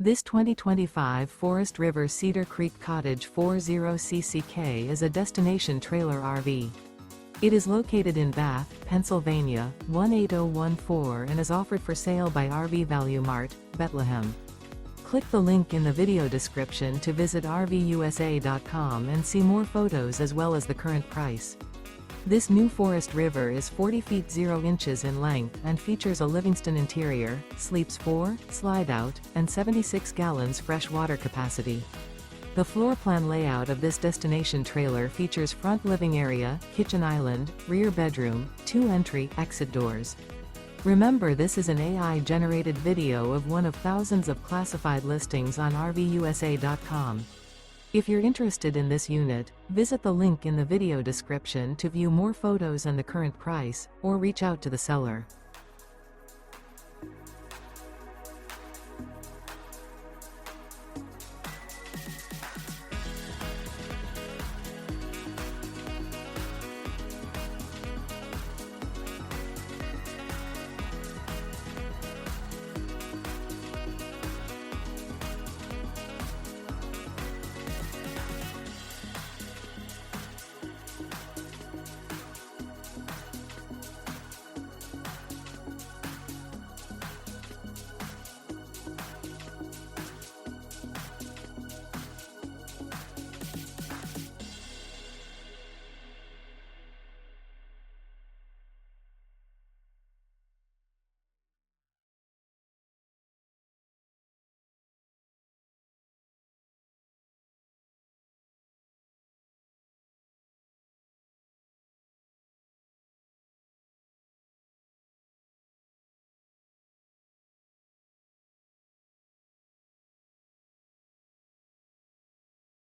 This 2025 Forest River Cedar Creek Cottage 40CCK is a destination trailer RV. It is located in Bath, Pennsylvania, 18014 and is offered for sale by RV Value Mart, Behtlehem. Click the link in the video description to visit RVUSA.com and see more photos as well as the current price. This new Forest River is 40 feet 0 inches in length and features a Livingston interior, sleeps 4, Slideout, and 76 gallons fresh water capacity. The floor plan layout of this destination trailer features front living area, kitchen island, rear bedroom, 2 entry/exit doors. Remember, this is an AI-generated video of one of thousands of classified listings on RVUSA.com. If you're interested in this unit, visit the link in the video description to view more photos and the current price, or reach out to the seller.